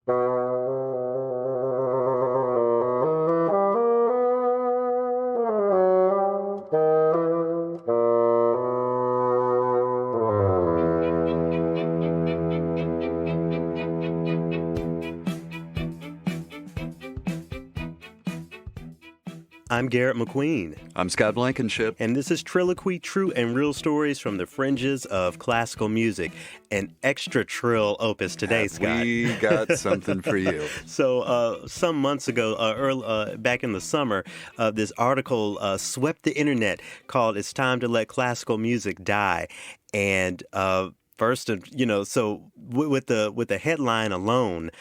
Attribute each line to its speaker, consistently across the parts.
Speaker 1: I'm Garrett McQueen.
Speaker 2: I'm Scott Blankenship.
Speaker 1: And this is Trilloquy, True and Real Stories from the Fringes of Classical Music. An extra trill opus today, Scott.
Speaker 2: We got something for you.
Speaker 1: So some months ago, back in the summer, this article swept the internet called "It's Time to Let Classical Music Die." And first, so with the headline alone,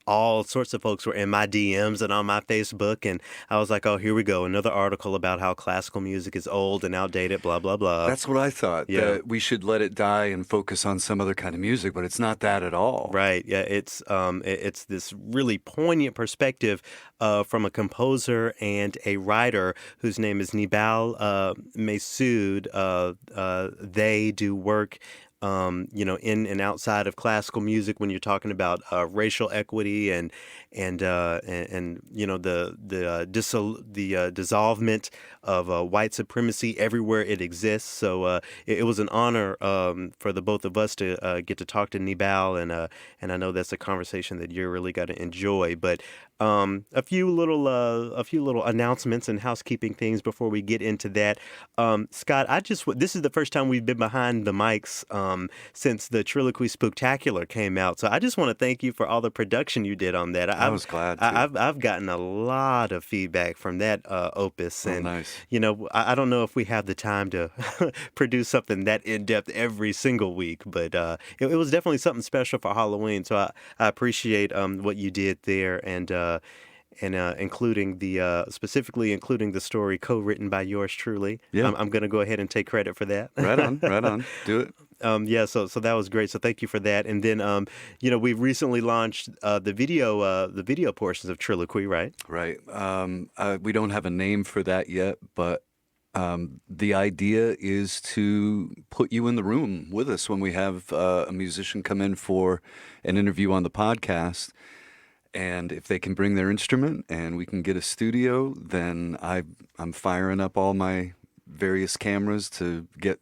Speaker 1: all sorts of folks were in my DMs and on my Facebook, and I was like, oh, here we go, another article about how classical music is old and outdated, blah, blah, blah.
Speaker 2: That's what I thought, that we should let it die and focus on some other kind of music, but it's not that at all.
Speaker 1: Right, yeah, it's this really poignant perspective from a composer and a writer whose name is Nebal Maysaud. They do work in and outside of classical music when you're talking about racial equity and the dissolvement of white supremacy everywhere it exists. So it was an honor for the both of us to get to talk to Nebal, and I know that's a conversation that you're really going to enjoy. But a few little announcements and housekeeping things before we get into that. Scott, this is the first time we've been behind the mics since the Trilloquy Spooktacular came out. So I just want to thank you for all the production you did on that.
Speaker 2: I was glad to.
Speaker 1: I've gotten a lot of feedback from that opus.
Speaker 2: Oh,
Speaker 1: and,
Speaker 2: nice.
Speaker 1: I don't know if we have the time to produce something that in-depth every single week, but it was definitely something special for Halloween. So I appreciate what you did there, and specifically including the story co-written by yours truly.
Speaker 2: Yeah.
Speaker 1: I'm going to go ahead and take credit for that.
Speaker 2: Right on. Do it.
Speaker 1: So that was great. So thank you for that. And then, we've recently launched the video portions of Trilloquy, right?
Speaker 2: Right. We don't have a name for that yet, but the idea is to put you in the room with us when we have a musician come in for an interview on the podcast. And if they can bring their instrument and we can get a studio, then I'm firing up all my various cameras to get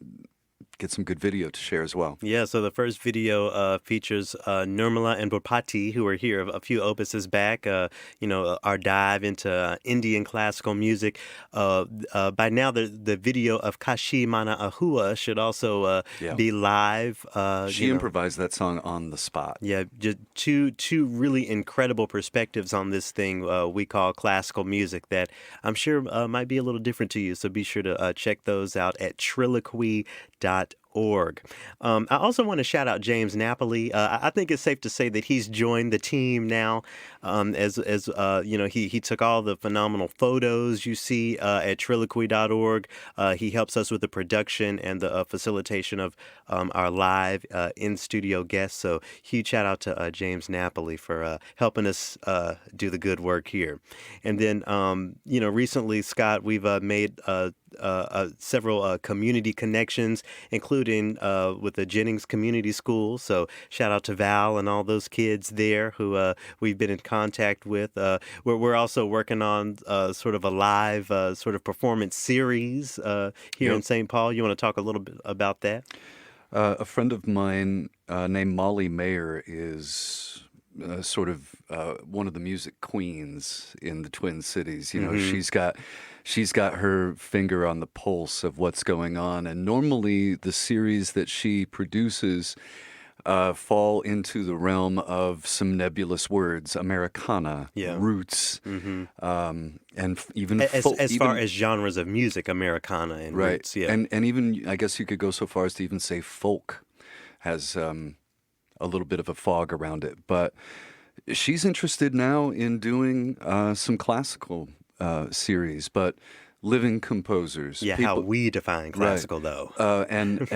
Speaker 2: some good video to share as well.
Speaker 1: Yeah, so the first video features Nirmala and Burpati, who were here a few opuses back, our dive into Indian classical music. By now, the video of Kashi Mana Ahua should also be live.
Speaker 2: She improvised that song on the spot.
Speaker 1: Yeah, just two really incredible perspectives on this thing we call classical music that I'm sure might be a little different to you. So be sure to check those out at trilloquy.org. I also want to shout out James Napoli. I think it's safe to say that he's joined the team now. He took all the phenomenal photos you see at trilloquy.org. He helps us with the production and the facilitation of our live in-studio guests. So huge shout out to James Napoli for helping us do the good work here. And then, recently, Scott, we've made several community connections, including with the Jennings Community School. So shout out to Val and all those kids there who we've been in contact with. We're also working on sort of a live sort of performance series here in St. Paul. You want to talk a little bit about that?
Speaker 2: A friend of mine named Molly Mayer is sort of one of the music queens in the Twin Cities. She's got her finger on the pulse of what's going on, and normally the series that she produces fall into the realm of some nebulous words, Americana, roots, and even
Speaker 1: as far as genres of music, Americana and roots,
Speaker 2: and even I guess you could go so far as to even say folk has a little bit of a fog around it, but she's interested now in doing some classical series, but living composers.
Speaker 1: Yeah, how we define classical, though.
Speaker 2: And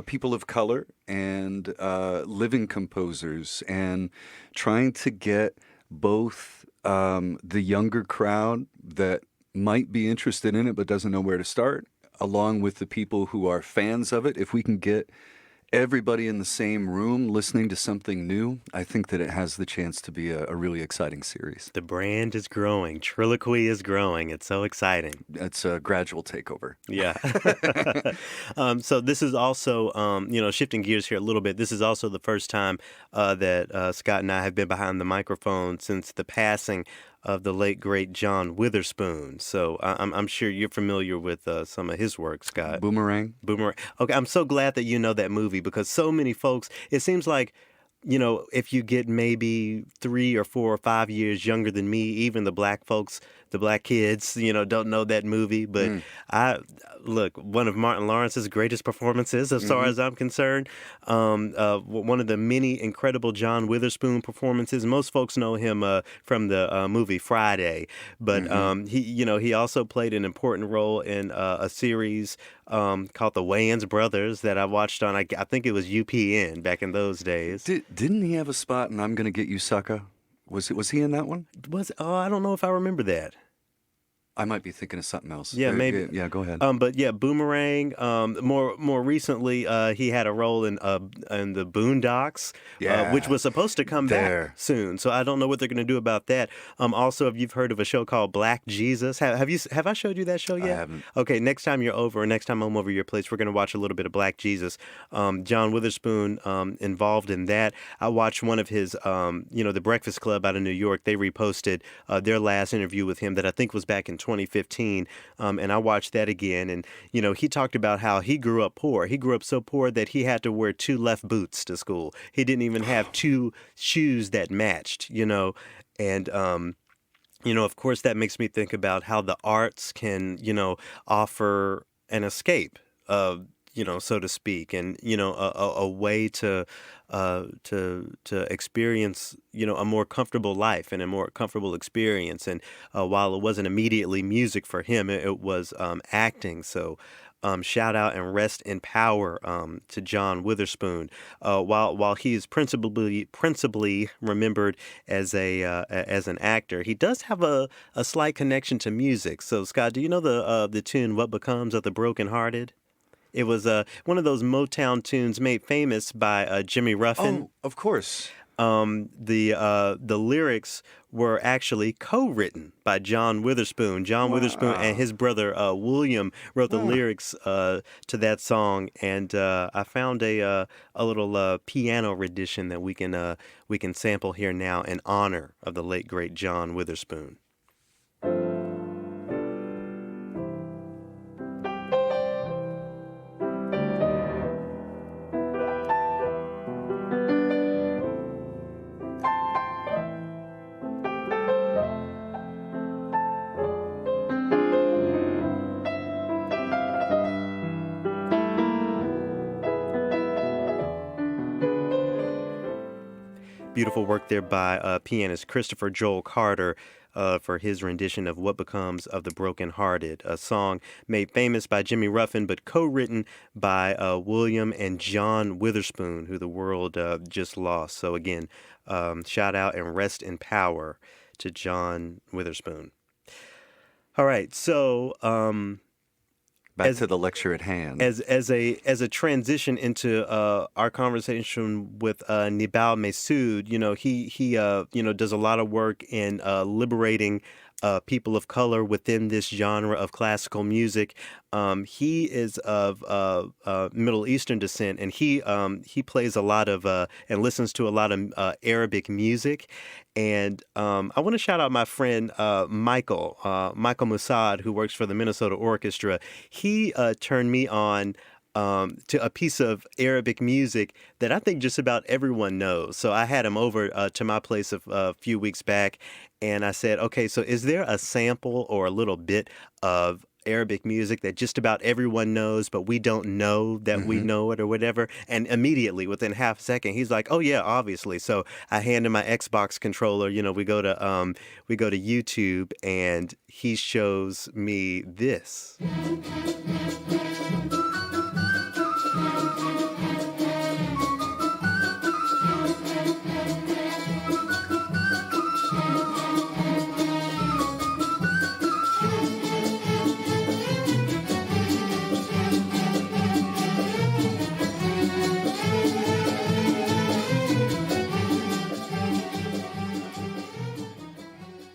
Speaker 2: people of color and living composers, and trying to get both the younger crowd that might be interested in it but doesn't know where to start, along with the people who are fans of it. If we can get everybody in the same room listening to something new, I think that it has the chance to be a really exciting series.
Speaker 1: The brand is growing. Trilloquy is growing. It's so exciting.
Speaker 2: It's a gradual takeover.
Speaker 1: Yeah. So this is also, shifting gears here a little bit. This is also the first time that Scott and I have been behind the microphone since the passing of the late great John Witherspoon. So I'm sure you're familiar with some of his work, Scott.
Speaker 2: Boomerang.
Speaker 1: Boomerang. Okay, I'm so glad that you know that movie because so many folks. It seems like if you get maybe 3 or 4 or 5 years younger than me, even the black folks, the black kids, don't know that movie. But I look, one of Martin Lawrence's greatest performances, as far as I'm concerned. One of the many incredible John Witherspoon performances. Most folks know him from the movie Friday, but he also played an important role in a series called the Wayans Brothers that I watched on, I think it was UPN back in those days.
Speaker 2: Didn't he have a spot in I'm Gonna Get You Sucker? Was he in that one?
Speaker 1: I don't know if I remember that.
Speaker 2: I might be thinking of something else.
Speaker 1: Yeah, maybe.
Speaker 2: Yeah, go ahead.
Speaker 1: But yeah, Boomerang. More recently, he had a role in the Boondocks, which was supposed to come back soon. So I don't know what they're going to do about that. Also, if you've heard of a show called Black Jesus, have I showed you that show yet?
Speaker 2: I haven't.
Speaker 1: Okay, next time you're over, or next time I'm over your place, we're going to watch a little bit of Black Jesus. John Witherspoon involved in that. I watched one of his, the Breakfast Club out of New York. They reposted their last interview with him that I think was back in 2015, and I watched that again. And he talked about how he grew up poor. He grew up so poor that he had to wear 2 left boots to school. He didn't even have 2 shoes that matched. And of course, that makes me think about how the arts can offer an escape. So to speak, and a way to experience a more comfortable life and a more comfortable experience. And while it wasn't immediately music for him, it was acting. So shout out and rest in power to John Witherspoon. While he is principally remembered as an actor, he does have a slight connection to music. So Scott, do you know the tune "What Becomes of the Brokenhearted"? It was one of those Motown tunes made famous by Jimmy Ruffin.
Speaker 2: Oh, of course.
Speaker 1: The lyrics were actually co-written by John Witherspoon. John Witherspoon and his brother William wrote the lyrics to that song, and I found a little piano rendition that we can sample here now in honor of the late great John Witherspoon. Beautiful work there by pianist Christopher Joel Carter for his rendition of What Becomes of the Brokenhearted, a song made famous by Jimmy Ruffin but co-written by William and John Witherspoon, who the world just lost. So again, shout out and rest in power to John Witherspoon. All right, so
Speaker 2: back to the lecture at hand.
Speaker 1: As a transition into our conversation with Nebal Maysaud, he does a lot of work in liberating people of color within this genre of classical music. He is of Middle Eastern descent, and he plays a lot of and listens to a lot of Arabic music. And I want to shout out my friend Michael Maysaud, who works for the Minnesota Orchestra. He turned me on to a piece of Arabic music that I think just about everyone knows. So I had him over to my place a few weeks back, and I said, okay, so is there a sample or a little bit of Arabic music that just about everyone knows, but we don't know that we know it or whatever? And immediately, within half a second, he's like, "Oh yeah, obviously." So I hand him my Xbox controller. We go to YouTube, and he shows me this.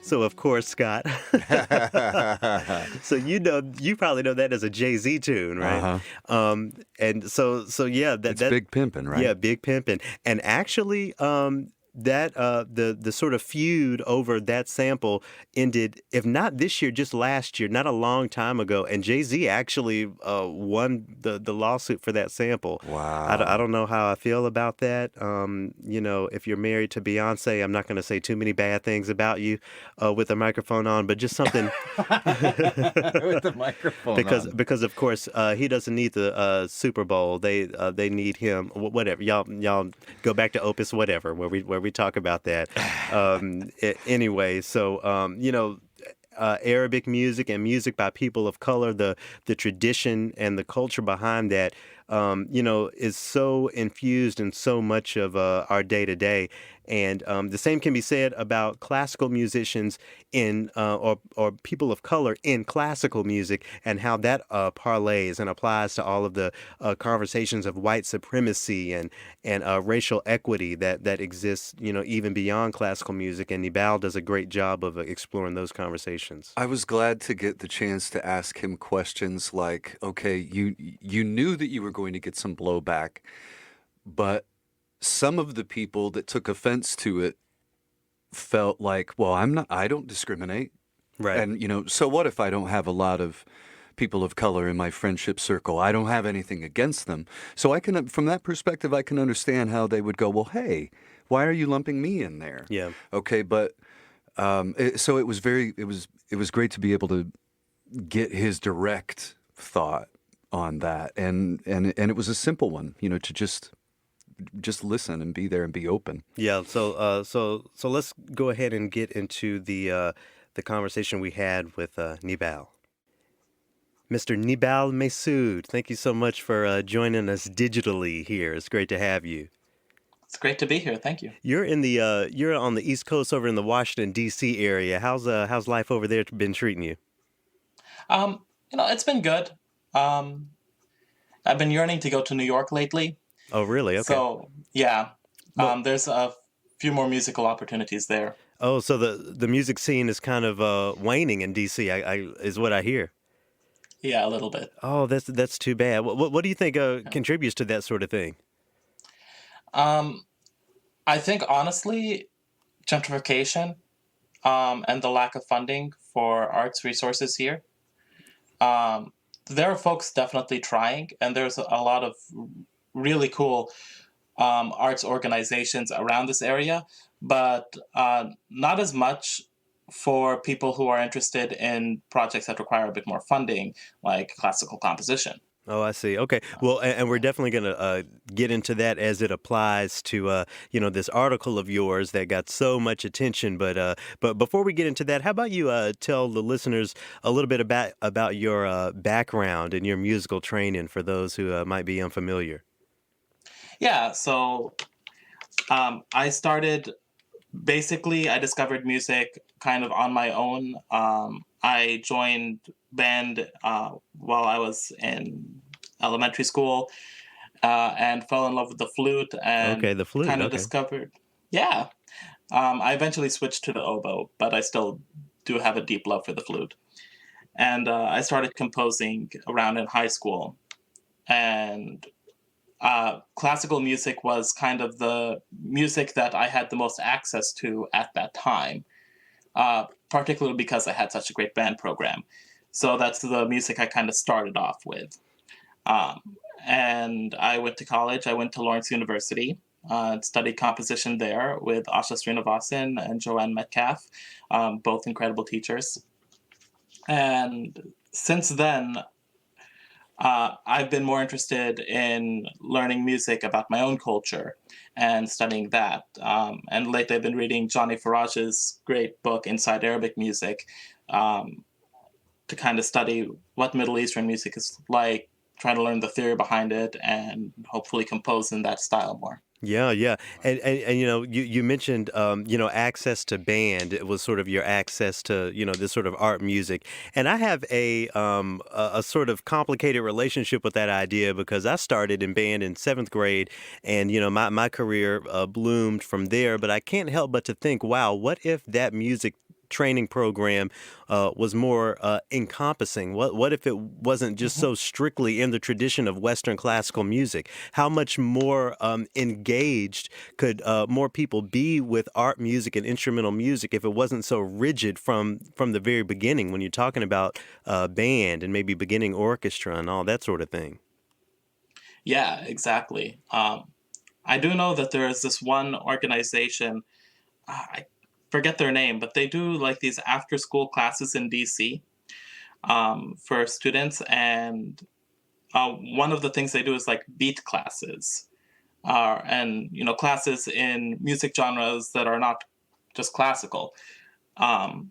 Speaker 1: So of course, Scott. So you probably know that as a Jay-Z tune, right?
Speaker 2: Uh-huh.
Speaker 1: And so yeah,
Speaker 2: It's Big Pimpin',
Speaker 1: yeah,
Speaker 2: right?
Speaker 1: Big Pimpin'. And actually, that the sort of feud over that sample ended, if not this year, just last year, not a long time ago. And Jay-Z actually won the lawsuit for that sample. I
Speaker 2: Wow.
Speaker 1: don't know how I feel about that. If you're married to Beyonce, I'm not going to say too many bad things about you with the microphone on, but just something
Speaker 2: With the microphone on.
Speaker 1: because of course he doesn't need the Super Bowl. They need him. Whatever, y'all go back to Opus, whatever, where we talk about that. Anyway, so Arabic music and music by people of color, the tradition and the culture behind that, is so infused in so much of our day to day. And the same can be said about classical musicians or people of color in classical music, and how that parlays and applies to all of the conversations of white supremacy and racial equity that exists, even beyond classical music. And Nibal does a great job of exploring those conversations.
Speaker 2: I was glad to get the chance to ask him questions like, okay, you knew that you were going to get some blowback, but some of the people that took offense to it felt like, well, I don't discriminate.
Speaker 1: Right.
Speaker 2: And, so what if I don't have a lot of people of color in my friendship circle? I don't have anything against them. So from that perspective, I can understand how they would go, well, hey, why are you lumping me in there?
Speaker 1: Yeah.
Speaker 2: Okay. But, so it was it was great to be able to get his direct thought on that. And it was a simple one, to just listen and be there and be open.
Speaker 1: Yeah, so let's go ahead and get into the conversation we had with Nibal. Mr. Nebal Maysaud, thank you so much for joining us digitally here. It's great to have you.
Speaker 3: It's great to be here. Thank you.
Speaker 1: You're on the East Coast over in the Washington D.C. area. How's life over there been treating you?
Speaker 3: It's been good. I've been yearning to go to New York lately.
Speaker 1: Oh, really? Okay.
Speaker 3: So yeah,
Speaker 1: Well,
Speaker 3: there's a few more musical opportunities there.
Speaker 1: oh, so the music scene is kind of waning in D.C. I is what I hear.
Speaker 3: Yeah, a little bit.
Speaker 1: Oh, that's too bad. What do you think
Speaker 3: Yeah.
Speaker 1: contributes to that sort of thing?
Speaker 3: Um, I think honestly, gentrification, and the lack of funding for arts resources here. Um, there are folks definitely trying, and there's a lot of really cool arts organizations around this area, but not as much for people who are interested in projects that require a bit more funding, like classical composition.
Speaker 1: Oh, I see. Okay. Well, and we're definitely going to get into that as it applies to this article of yours that got so much attention. But before we get into that, how about you tell the listeners a little bit about your background and your musical training for those who might be unfamiliar.
Speaker 3: Yeah, so I started basically, I discovered music kind of on my own. I joined band while I was in elementary school and fell in love with the flute
Speaker 1: Okay,
Speaker 3: and
Speaker 1: the flute.
Speaker 3: kind of
Speaker 1: Okay.
Speaker 3: discovered, yeah. I eventually switched to the oboe, but I still do have a deep love for the flute. And I started composing around in high school. And classical music was kind of the music that I had the most access to at that time, particularly because I had such a great band program. So that's the music I kind of started off with. Um, and I went to college. I went to Lawrence University, studied composition there with Asha Srinivasan and Joanne Metcalf, both incredible teachers. And since then, I've been more interested in learning music about my own culture and studying that. And lately, I've been reading Johnny Faraj's great book, Inside Arabic Music, um, to kind of study what Middle Eastern music is like, try to learn the theory behind it, and hopefully compose in that style more.
Speaker 1: Yeah, yeah. And you mentioned access to band. It was sort of your access to, this sort of art music. And I have a sort of complicated relationship with that idea because I started in band in 7th grade and my career bloomed from there, but I can't help but to think, wow, what if that music training program was more encompassing? What if it wasn't just so strictly in the tradition of Western classical music? How much more engaged could more people be with art music and instrumental music if it wasn't so rigid from the very beginning when you're talking about band and maybe beginning orchestra and all that sort of thing?
Speaker 3: Yeah, exactly. I do know that there is this one organization, I forget their name, but they do like these after school classes in DC for students. And one of the things they do is like beat classes, and classes in music genres that are not just classical. Um,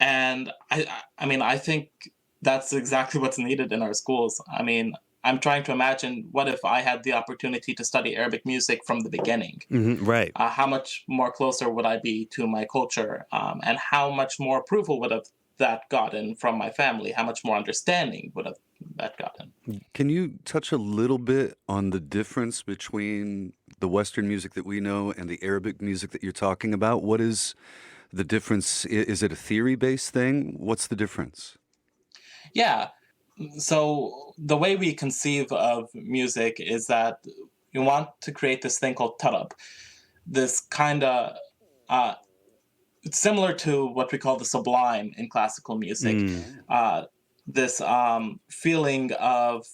Speaker 3: and I mean, I think that's exactly what's needed in our schools. I mean, I'm trying to imagine what if I had the opportunity to study Arabic music from the beginning.
Speaker 1: Right.
Speaker 3: How much more closer would I be to my culture, and how much more approval would have that gotten from my family? How much more understanding would have that gotten?
Speaker 2: Can you touch a little bit on the difference between the Western music that we know and the Arabic music that you're talking about? What is the difference? Is it a theory-based thing? What's the difference?
Speaker 3: Yeah. So the way we conceive of music is that you want to create this thing called tarab, this kind of it's similar to what we call the sublime in classical music. This feeling of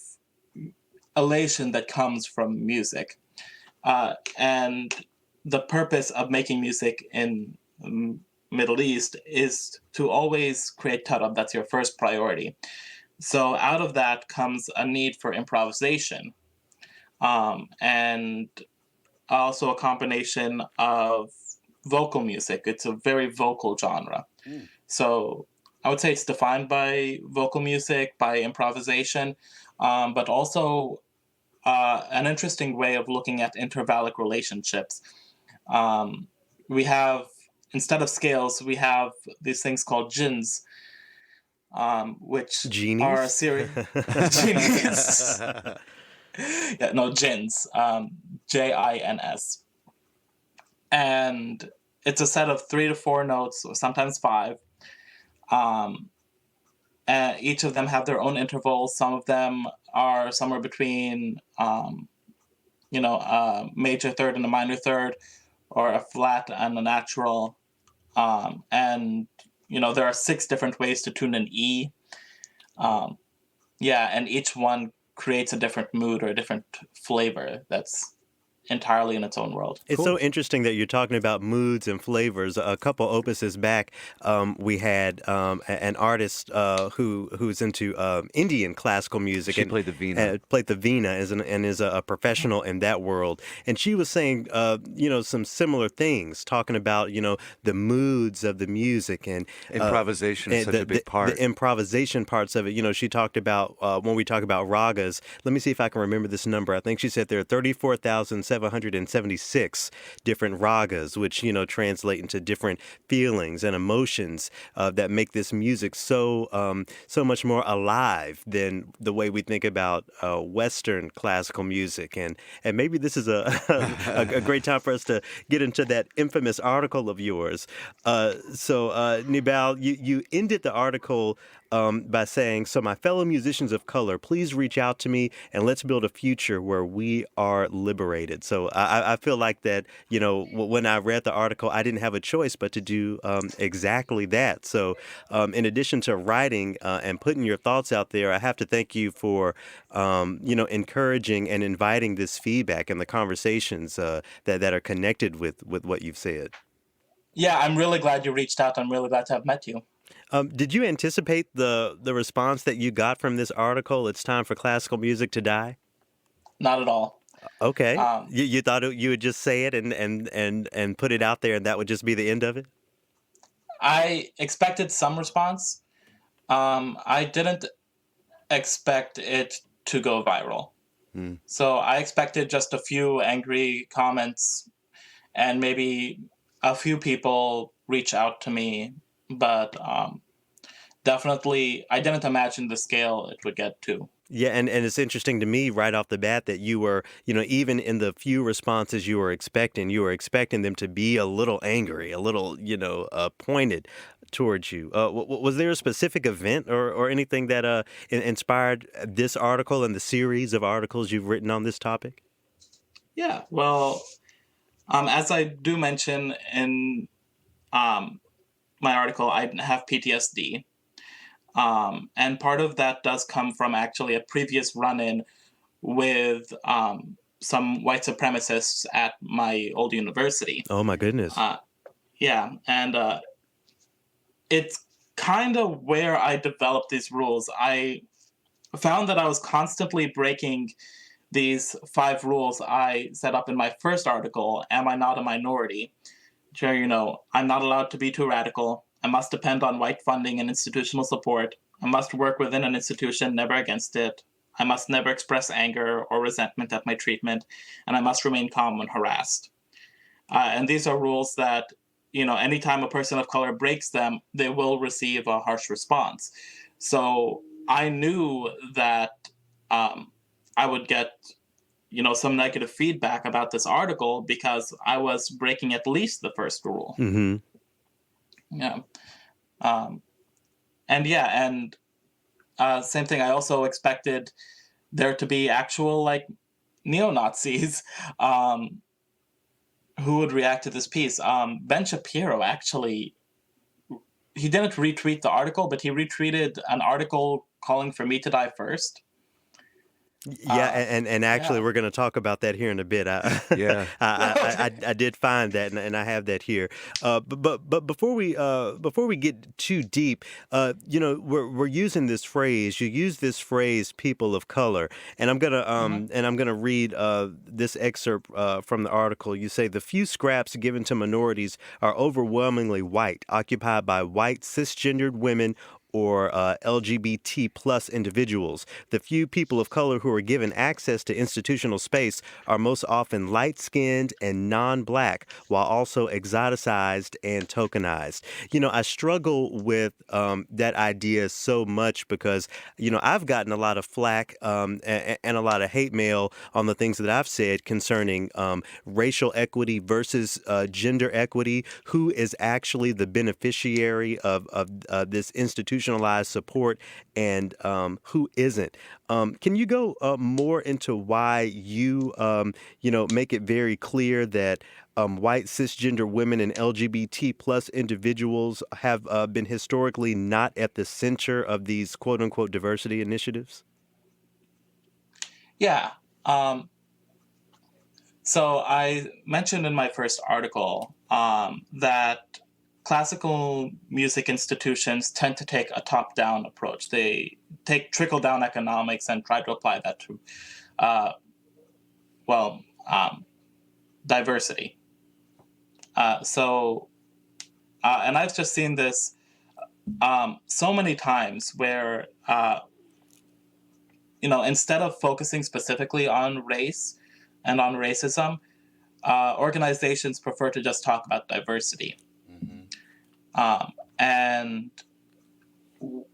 Speaker 3: elation that comes from music. And the purpose of making music in the Middle East is to always create tarab. That's your first priority. So out of that comes a need for improvisation, and also a combination of vocal music. It's a very vocal genre. So I would say it's defined by vocal music, by improvisation, but also an interesting way of looking at intervallic relationships. We have, instead of scales, we have these things called jinns, which are a
Speaker 1: Genies?
Speaker 3: series. Genies. Yeah, no, jinns. Jins. And it's a set of 3 to 4 notes, or sometimes 5. And each of them have their own intervals. Some of them are somewhere between, a major third and a minor third, or a flat and a natural. And there are 6 different ways to tune an E. And each one creates a different mood or a different flavor that's entirely in its own world.
Speaker 1: It's
Speaker 2: Cool.
Speaker 1: so interesting that you're talking about moods and flavors. A couple opuses back, we had an artist who's into Indian classical music
Speaker 2: She played the Veena.
Speaker 1: played the Veena and is a professional in that world. And she was saying, some similar things, talking about the moods of the music and
Speaker 2: Improvisation is such a big part.
Speaker 1: the improvisation parts of it. She talked about when we talk about ragas. Let me see if I can remember this number. I think she said there are 34,776 different ragas, which translate into different feelings and emotions that make this music so much more alive than the way we think about Western classical music. And maybe this is a a great time for us to get into that infamous article of yours. Nebal, you ended the article by saying, "So my fellow musicians of color, please reach out to me and let's build a future where we are liberated." So I feel like that, when I read the article, I didn't have a choice but to do exactly that. So in addition to writing and putting your thoughts out there, I have to thank you for, encouraging and inviting this feedback and the conversations that are connected with what you've said.
Speaker 3: Yeah, I'm really glad you reached out. I'm really glad to have met you.
Speaker 1: Did you anticipate the response that you got from this article? It's time for classical music to die.
Speaker 3: Not at all.
Speaker 1: Okay,
Speaker 3: Um,
Speaker 1: you thought you would just say it and put it out there, and that would just be the end of it.
Speaker 3: I expected some response. I didn't expect it to go viral.
Speaker 1: Hmm.
Speaker 3: So I expected just a few angry comments and maybe a few people reach out to me, but definitely I didn't imagine the scale it would get to.
Speaker 1: Yeah, and it's interesting to me right off the bat that you were, even in the few responses you were expecting them to be a little angry, a little, pointed. towards you. Was there a specific event or anything that inspired this article and the series of articles you've written on this topic?
Speaker 3: Yeah, well, as I do mention in um, my article, I have PTSD. And part of that does come from actually a previous run in with some white supremacists at my old university.
Speaker 1: Oh my goodness.
Speaker 3: Yeah, and it's kind of where I developed these rules. I found that I was constantly breaking these 5 rules I set up in my first article, Am I Not a Minority? Where, I'm not allowed to be too radical. I must depend on white funding and institutional support. I must work within an institution, never against it. I must never express anger or resentment at my treatment, and I must remain calm when harassed. And these are rules that, anytime a person of color breaks them, they will receive a harsh response. So I knew that I would get, some negative feedback about this article because I was breaking at least the first rule.
Speaker 1: Mm-hmm.
Speaker 3: Yeah. And same thing. I also expected there to be actual neo-Nazis who would react to this piece. Ben Shapiro actually, he didn't retweet the article, but he retweeted an article calling for me to die first.
Speaker 1: Yeah, and actually, we're going to talk about that here in a bit.
Speaker 2: Yeah.
Speaker 1: I did find that, and I have that here. But before we get too deep, we're using this phrase. You use this phrase, "people of color," and I'm gonna read this excerpt from the article. You say the few scraps given to minorities are overwhelmingly white, occupied by white cisgendered women or LGBT plus individuals. The few people of color who are given access to institutional space are most often light-skinned and non-black, while also exoticized and tokenized. I struggle with that idea so much because, I've gotten a lot of flack and a lot of hate mail on the things that I've said concerning racial equity versus gender equity, who is actually the beneficiary of this institutionalized support and who isn't. Can you go more into why you make it very clear that white cisgender women and LGBT plus individuals have been historically not at the center of these quote unquote diversity initiatives?
Speaker 3: Yeah. So I mentioned in my first article that classical music institutions tend to take a top-down approach. They take trickle-down economics and try to apply that to, diversity. And I've just seen this so many times where, instead of focusing specifically on race and on racism, organizations prefer to just talk about diversity. And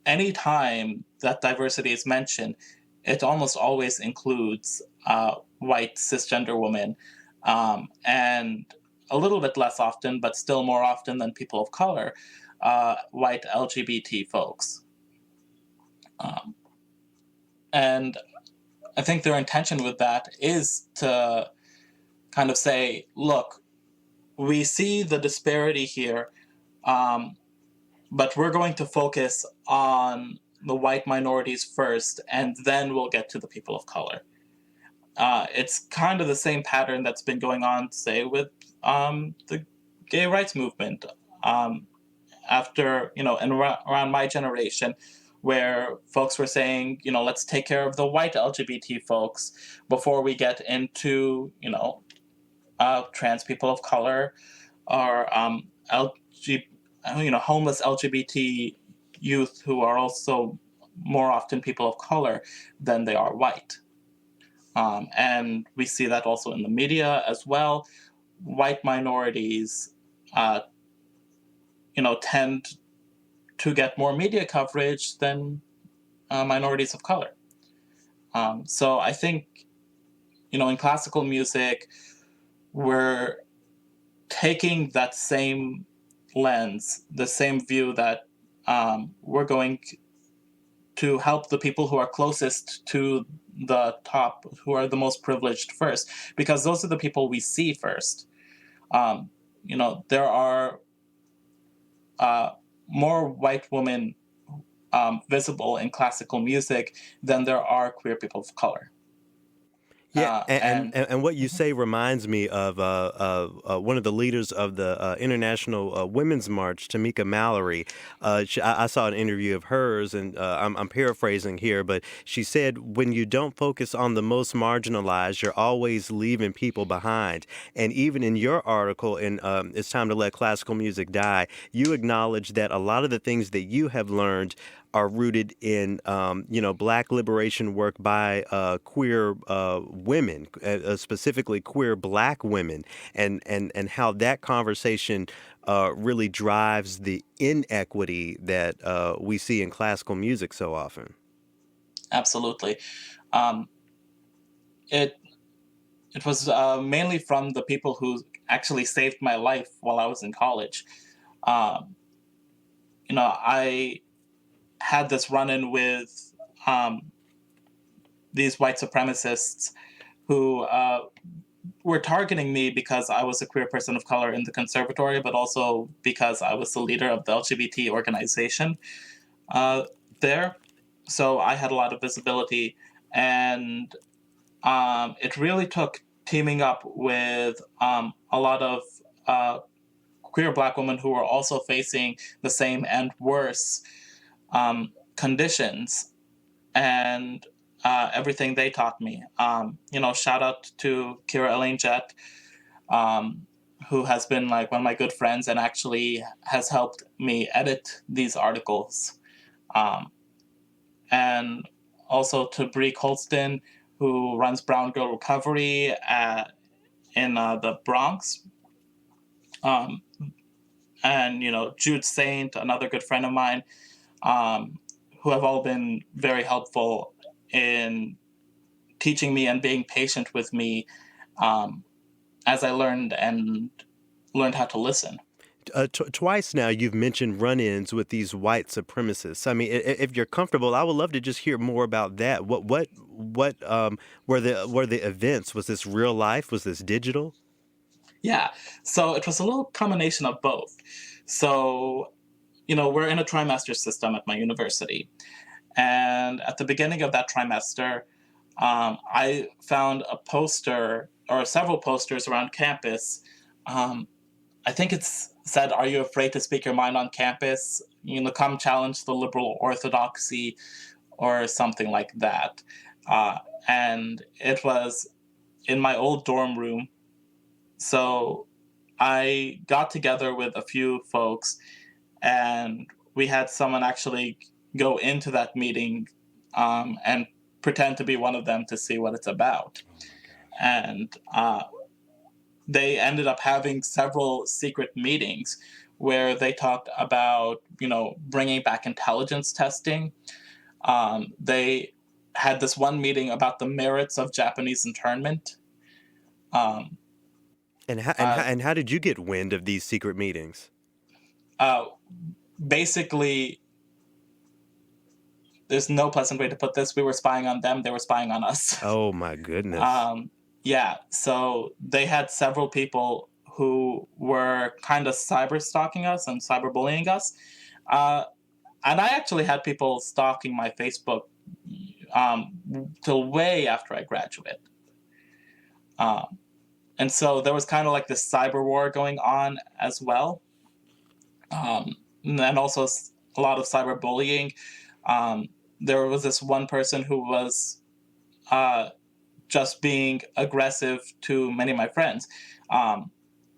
Speaker 3: any time that diversity is mentioned, it almost always includes white cisgender women, and a little bit less often, but still more often than people of color, white LGBT folks. And I think their intention with that is to kind of say, look, we see the disparity here, but we're going to focus on the white minorities first, and then we'll get to the people of color. It's kind of the same pattern that's been going on, say, with the gay rights movement. After, and around my generation, where folks were saying, let's take care of the white LGBT folks before we get into, trans people of color or homeless LGBT youth who are also more often people of color than they are white. And we see that also in the media as well. White minorities, tend to get more media coverage than minorities of color. So I think, in classical music, we're taking that same lens, the same view that we're going to help the people who are closest to the top, who are the most privileged first, because those are the people we see first. There are more white women visible in classical music than there are queer people of color.
Speaker 1: Yeah, and what you
Speaker 3: Mhm.
Speaker 1: say reminds me of one of the leaders of the International Women's March, Tamika Mallory. I saw an interview of hers, and I'm paraphrasing here, but she said, "When you don't focus on the most marginalized, you're always leaving people behind." And even in your article in "It's Time to Let Classical Music Die," you acknowledge that a lot of the things that you have learned are rooted in, Black liberation work by queer women, specifically queer Black women, and how that conversation really drives the inequity that we see in classical music so often.
Speaker 3: Absolutely. Um, it it was mainly from the people who actually saved my life while I was in college. Um, I had this run-in with um, these white supremacists who were targeting me because I was a queer person of color in the conservatory, but also because I was the leader of the LGBT organization uh, there. So I had a lot of visibility, and it really took teaming up with a lot of queer Black women who were also facing the same and worse conditions, and everything they taught me. Shout out to Kira Elaine Jett, um, who has been like one of my good friends and actually has helped me edit these articles. Um, and also to Bree Colston, who runs Brown Girl Recovery in the Bronx. Um, and, Jude Saint, another good friend of mine, um, who have all been very helpful in teaching me and being patient with me um, as I learned how to listen.
Speaker 1: Twice now you've mentioned run-ins with these white supremacists. I mean, if you're comfortable, I would love to just hear more about that. What were the events? Was this real life? Was this digital?
Speaker 3: Yeah, so it was a little combination of both. So, we're in a trimester system at my university. And at the beginning of that trimester, I found a poster or several posters around campus. Um, I think it's said, "Are you afraid to speak your mind on campus? Come challenge the liberal orthodoxy," or something like that. Uh, and it was in my old dorm room. So I got together with a few folks, and we had someone actually go into that meeting and pretend to be one of them to see what it's about.
Speaker 2: Oh my gosh.
Speaker 3: And they ended up having several secret meetings where they talked about, bringing back intelligence testing. They had this one meeting about the merits of Japanese internment. Um, uh,
Speaker 1: And how did you get wind of these secret meetings?
Speaker 3: uh, Basically, there's no pleasant way to put this. We were spying on them, they were spying on us.
Speaker 1: Oh my goodness.
Speaker 3: um, yeah, so they had several people who were kind of cyber stalking us and cyberbullying us. Uh, and I actually had people stalking my Facebook till way after I graduated. Um, and so there was kind of like this cyber war going on as well. And also a lot of cyberbullying. Um, there was this one person who was uh, just being aggressive to many of my friends. Um,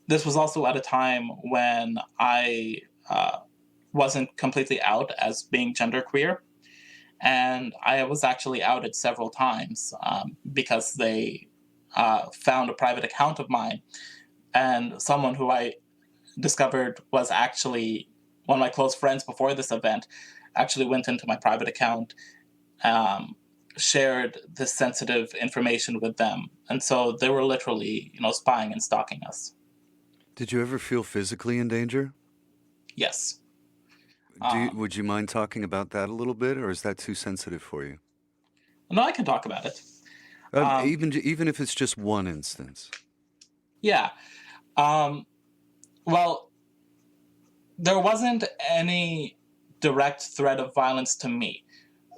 Speaker 3: this was also at a time when I wasn't completely out as being genderqueer. And I was actually outed several times because they found a private account of mine. And someone who I discovered was actually one of my close friends before this event actually went into my private account, um, shared this sensitive information with them. And so they were literally, spying and stalking us.
Speaker 2: Did you ever feel physically in danger?
Speaker 3: Yes.
Speaker 2: Would you mind talking about that a little bit, or is that too sensitive for you?
Speaker 3: No, I can talk about it. Um,
Speaker 2: Even if it's just one instance.
Speaker 3: yeah. Um, well, there wasn't any direct threat of violence to me.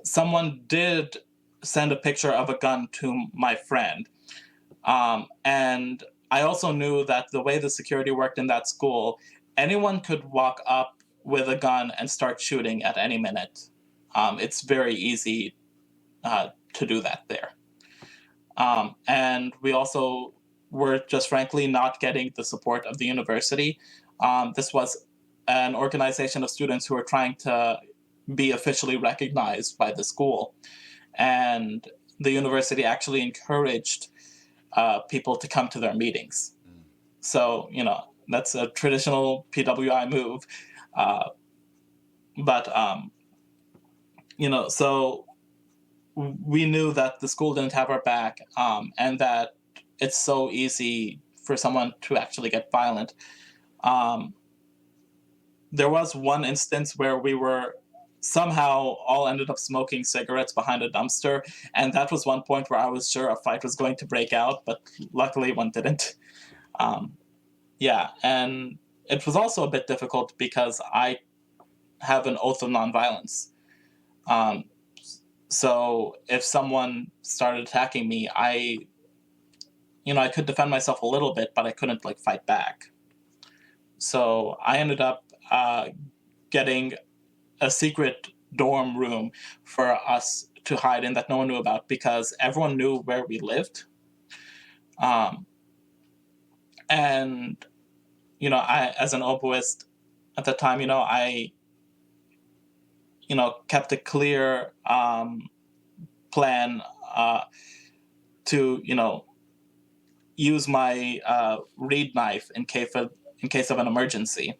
Speaker 3: Someone did send a picture of a gun to my friend. And I also knew that the way the security worked in that school, anyone could walk up with a gun and start shooting at any minute. It's very easy to do that there. And we also were just frankly not getting the support of the university. This was an organization of students who were trying to be officially recognized by the school. And the university actually encouraged people to come to their meetings. So, that's a traditional PWI move. But so we knew that the school didn't have our back, and that it's so easy for someone to actually get violent. There was one instance where we were somehow all ended up smoking cigarettes behind a dumpster, and that was one point where I was sure a fight was going to break out, but luckily one didn't. Yeah, and it was also a bit difficult because I have an oath of nonviolence. So if someone started attacking me, I could defend myself a little bit, but I couldn't fight back. So I ended up getting a secret dorm room for us to hide in that no one knew about, because everyone knew where we lived. And I, as an oboist at the time, I kept a clear plan to use my reed knife in case of an emergency,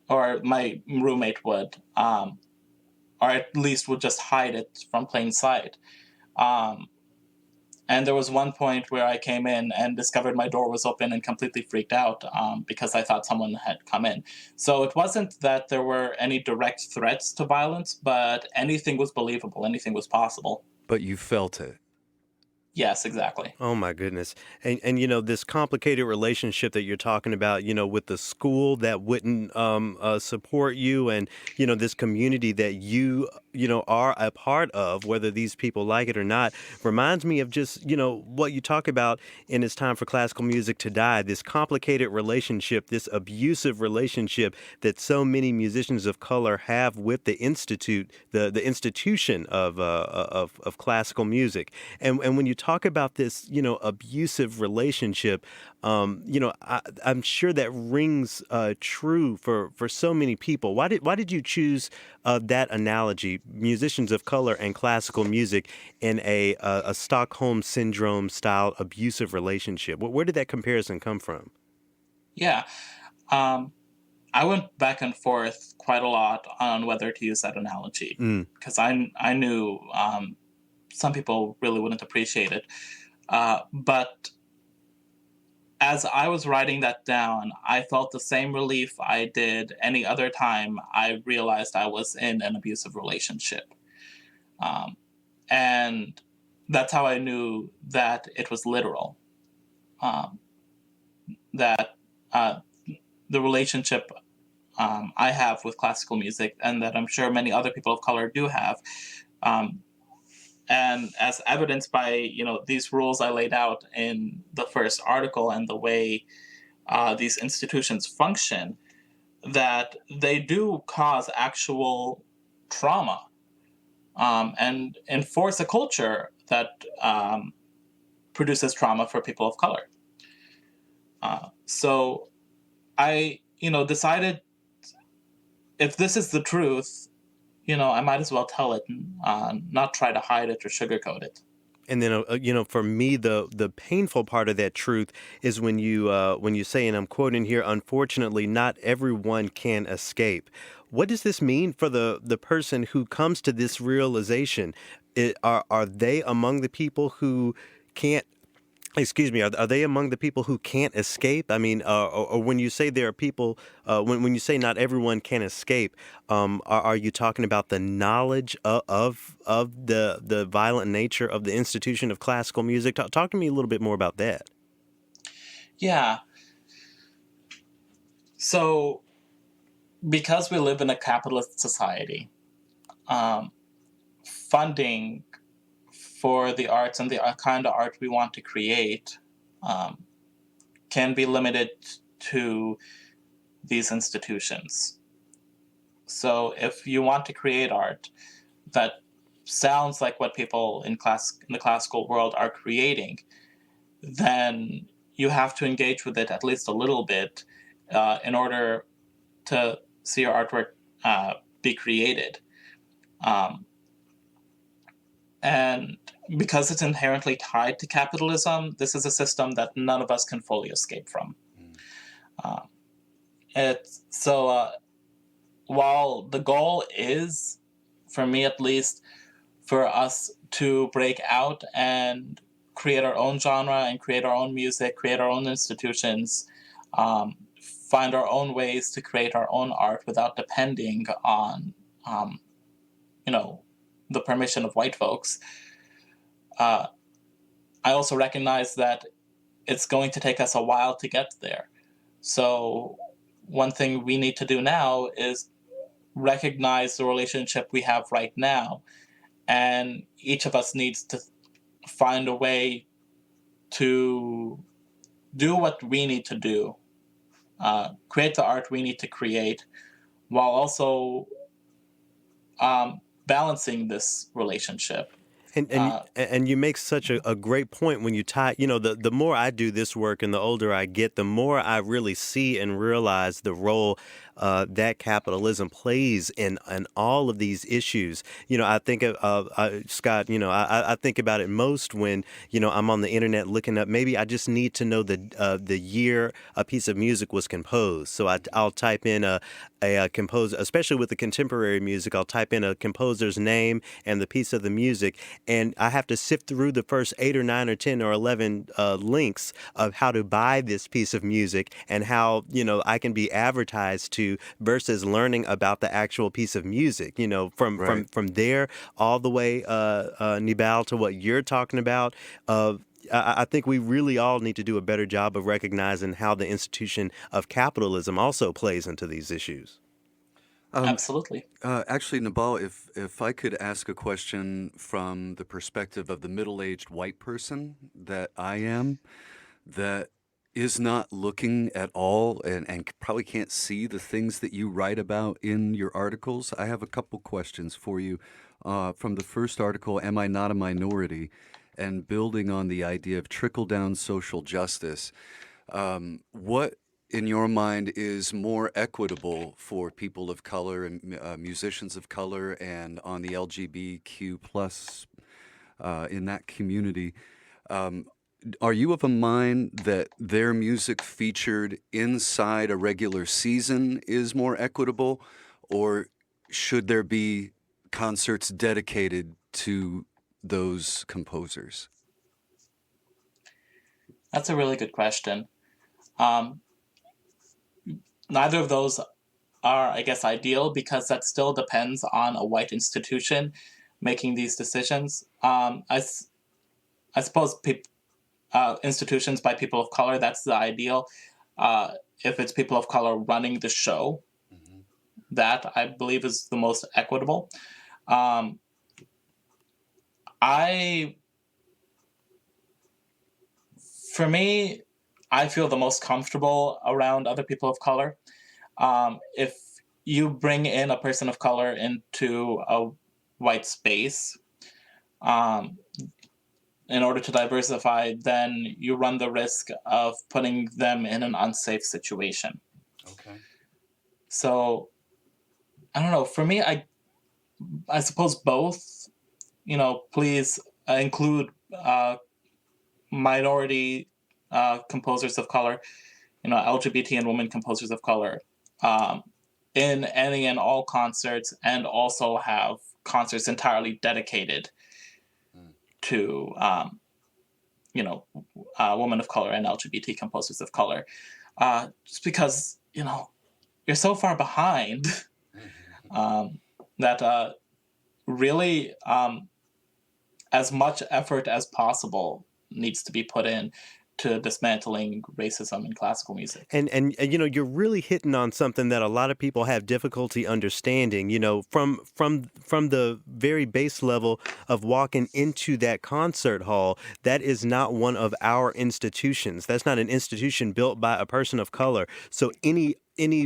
Speaker 3: or my roommate would, or at least would just hide it from plain sight. And there was one point where I came in and discovered my door was open and completely freaked out, because I thought someone had come in. So it wasn't that there were any direct threats to violence, but anything was believable, anything was possible.
Speaker 2: But you felt it.
Speaker 3: Yes, exactly.
Speaker 1: Oh my goodness. And this complicated relationship that you're talking about, with the school that wouldn't support you, and this community that you are a part of, whether these people like it or not, reminds me of just, what you talk about in It's Time for Classical Music to Die, this complicated relationship, this abusive relationship that so many musicians of color have with the institute, the institution of classical music. And when you talk about this, abusive relationship, I'm sure that rings true for so many people. Why did you choose that analogy, musicians of color and classical music, in a Stockholm syndrome style abusive relationship? Where did that comparison come from?
Speaker 3: Yeah. I went back and forth quite a lot on whether to use that analogy,
Speaker 1: Mm.
Speaker 3: because I knew some people really wouldn't appreciate it. But as I was writing that down, I felt the same relief I did any other time I realized I was in an abusive relationship. Um, and that's how I knew that it was literal. Um, that the relationship I have with classical music, and that I'm sure many other people of color do have, um, and as evidenced by these rules I laid out in the first article, and the way these institutions function, that they do cause actual trauma, and enforce a culture that produces trauma for people of color. So I decided, if this is the truth, I might as well tell it, and not try to hide it or sugarcoat it.
Speaker 1: And then, for me, the painful part of that truth is when you say, and I'm quoting here, "Unfortunately, not everyone can escape." What does this mean for the person who comes to this realization? Are they among the people who can't Excuse me, are they among the people who can't escape? I mean, or when you say there are people, when you say not everyone can escape, are you talking about the knowledge of the violent nature of the institution of classical music? Talk to me a little bit more about that.
Speaker 3: Yeah. So, because we live in a capitalist society, um, funding for the arts and the kind of art we want to create um, can be limited to these institutions. So if you want to create art that sounds like what people in the classical world are creating, then you have to engage with it at least a little bit in order to see your artwork be created. Um, and because it's inherently tied to capitalism, this is a system that none of us can fully escape from. Um, while the goal is, for me at least, for us to break out and create our own genre and create our own music, create our own institutions, find our own ways to create our own art without depending on, um, the permission of white folks. I also recognize that it's going to take us a while to get there. So one thing we need to do now is recognize the relationship we have right now, and each of us needs to find a way to do what we need to do, create the art we need to create, while also balancing this relationship.
Speaker 1: And you make such a great point when you tie, the more I do this work and the older I get, the more I really see and realize the role that capitalism plays in all of these issues. I think of Scott, I think about it most when, I'm on the internet looking up, maybe I just need to know the year a piece of music was composed. So I'll type in a composer, especially with the contemporary music, I'll type in a composer's name and the piece of the music, and I have to sift through the first 8 or 9 or 10 or 11 links of how to buy this piece of music and how, I can be advertised to versus learning about the actual piece of music, from there all the way, Nebal, to what you're talking about. I think we really all need to do a better job of recognizing how the institution of capitalism also plays into these issues.
Speaker 3: Absolutely.
Speaker 2: Actually, Nabal, if I could ask a question from the perspective of the middle-aged white person that I am, that is not looking at all and probably can't see the things that you write about in your articles, I have a couple questions for you. From the first article, Am I Not a Minority? And building on the idea of trickle-down social justice, what in your mind is more equitable for people of color and musicians of color and on the LGBTQ plus in that community? Are you of a mind that their music featured inside a regular season is more equitable, or should there be concerts dedicated to those composers?
Speaker 3: That's a really good question. Um, Neither of those are, I guess, ideal, because that still depends on a white institution making these decisions. I suppose institutions by people of color, that's the ideal. If it's people of color running the show, that I believe is the most equitable. Um, I, for me, I feel the most comfortable around other people of color. If you bring in a person of color into a white space, um, in order to diversify, then you run the risk of putting them in an unsafe situation.
Speaker 2: Okay.
Speaker 3: So I don't know. For me, I suppose both. Please include minority composers of color, LGBT and women composers of color, um, in any and all concerts, and also have concerts entirely dedicated to women of color and LGBT composers of color, just because you're so far behind that really as much effort as possible needs to be put in to dismantling racism in classical music.
Speaker 1: And you're really hitting on something that a lot of people have difficulty understanding, from the very base level of walking into that concert hall. That is not one of our institutions. That's not an institution built by a person of color. So any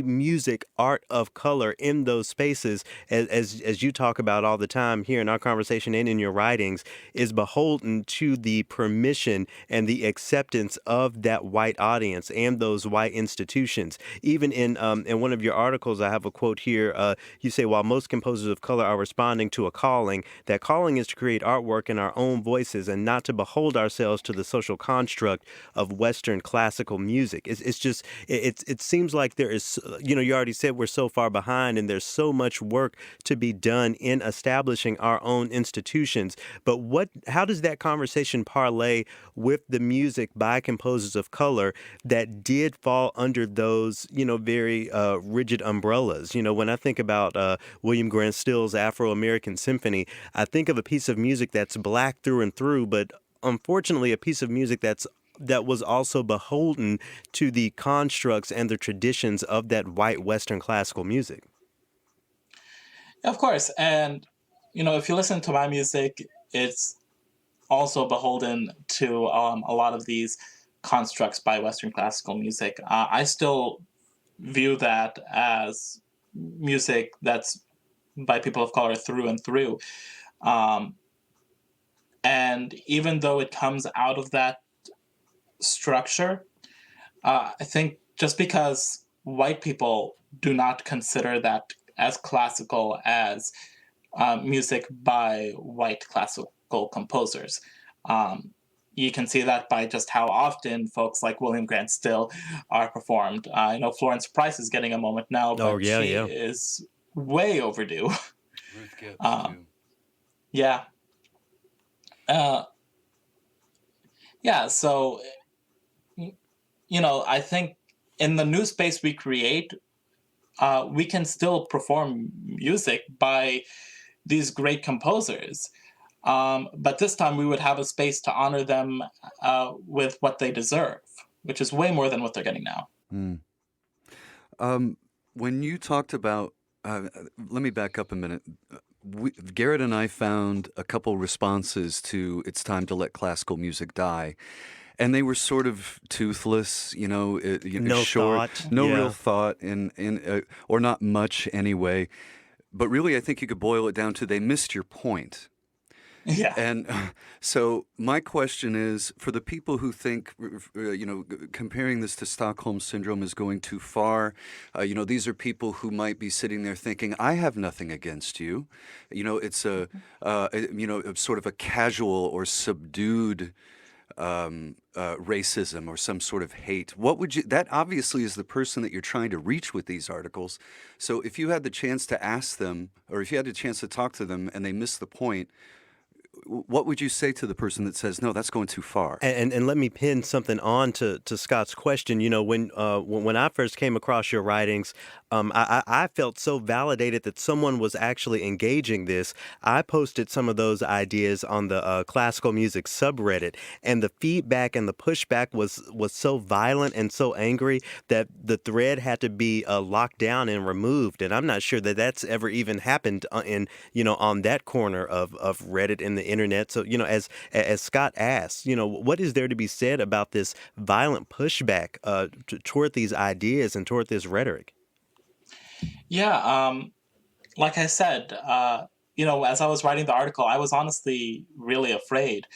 Speaker 1: music, art of color in those spaces, as you talk about all the time here in our conversation and in your writings, is beholden to the permission and the acceptance of that white audience and those white institutions. Even in one of your articles, I have a quote here. You say, while most composers of color are responding to a calling, that calling is to create artwork in our own voices and not to behold ourselves to the social construct of Western classical music. It seems like there is, you already said we're so far behind and there's so much work to be done in establishing our own institutions. But how does that conversation parlay with the music by composers of color that did fall under those, very rigid umbrellas? When I think about William Grant Still's Afro-American Symphony, I think of a piece of music that's black through and through, but unfortunately a piece of music that was also beholden to the constructs and the traditions of that white Western classical music.
Speaker 3: Of course. And, if you listen to my music, it's also beholden to a lot of these constructs by Western classical music. I still view that as music that's by people of color through and through. And even though it comes out of that structure, I think just because white people do not consider that as classical as music by white classical composers. You can see that by just how often folks like William Grant Still are performed. Florence Price is getting a moment now, but she is way overdue.
Speaker 2: Ruth Gibbs, too.
Speaker 3: Yeah. So, I think in the new space we create, we can still perform music by these great composers. But this time we would have a space to honor them with what they deserve, which is way more than what they're getting now.
Speaker 2: When you talked about, let me back up a minute. Garrett and I found a couple responses to "It's Time to Let Classical Music Die." And they were sort of toothless,
Speaker 1: No
Speaker 2: short,
Speaker 1: thought.
Speaker 2: no
Speaker 1: Yeah.
Speaker 2: real thought, or not much anyway. But really, I think you could boil it down to they missed your point.
Speaker 3: Yeah.
Speaker 2: And so my question is, for the people who think, comparing this to Stockholm Syndrome is going too far, these are people who might be sitting there thinking, I have nothing against you. It's a sort of a casual or subdued racism or some sort of hate. That obviously is the person that you're trying to reach with these articles. So if you had the chance to ask them, or if you had a chance to talk to them and they missed the point, what would you say to the person that says, no, that's going too far?
Speaker 1: And let me pin something on to Scott's question. When I first came across your writings, I felt so validated that someone was actually engaging this. I posted some of those ideas on the classical music subreddit, and the feedback and the pushback was so violent and so angry that the thread had to be locked down and removed. And I'm not sure that that's ever even happened on that corner of Reddit and the internet. So, as Scott asked, what is there to be said about this violent pushback toward these ideas and toward this rhetoric?
Speaker 3: Yeah. Like I said, as I was writing the article, I was honestly really afraid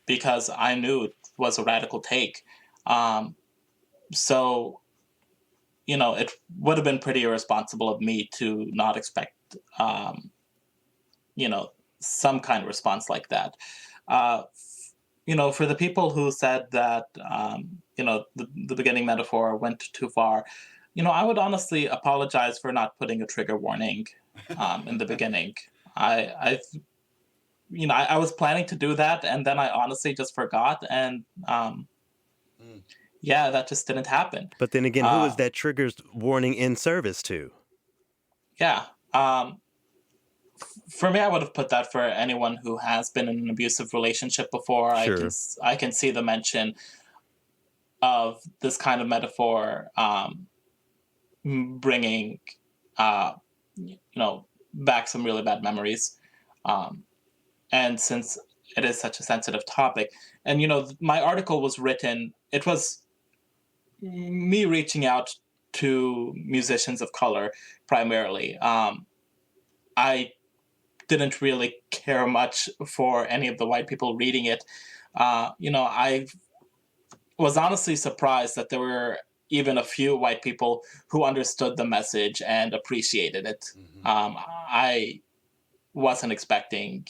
Speaker 3: because I knew it was a radical take. So, it would have been pretty irresponsible of me to not expect, some kind of response like that. For the people who said that, the beginning metaphor went too far, I would honestly apologize for not putting a trigger warning in the beginning. I I was planning to do that, and then I honestly just forgot, and
Speaker 1: Mm.
Speaker 3: yeah, that just didn't happen.
Speaker 1: But then again, who is
Speaker 3: Uh,
Speaker 1: that triggers warning in service to?
Speaker 3: yeah. For me, I would have put that for anyone who has been in an abusive relationship before.
Speaker 1: Sure.
Speaker 3: I can see the mention of this kind of metaphor bringing uh, back some really bad memories. Um, and since it is such a sensitive topic, and my article was written, it was me reaching out to musicians of color primarily. I didn't really care much for any of the white people reading it. I was honestly surprised that there were even a few white people who understood the message and appreciated it.
Speaker 1: Mhm.
Speaker 3: I wasn't expecting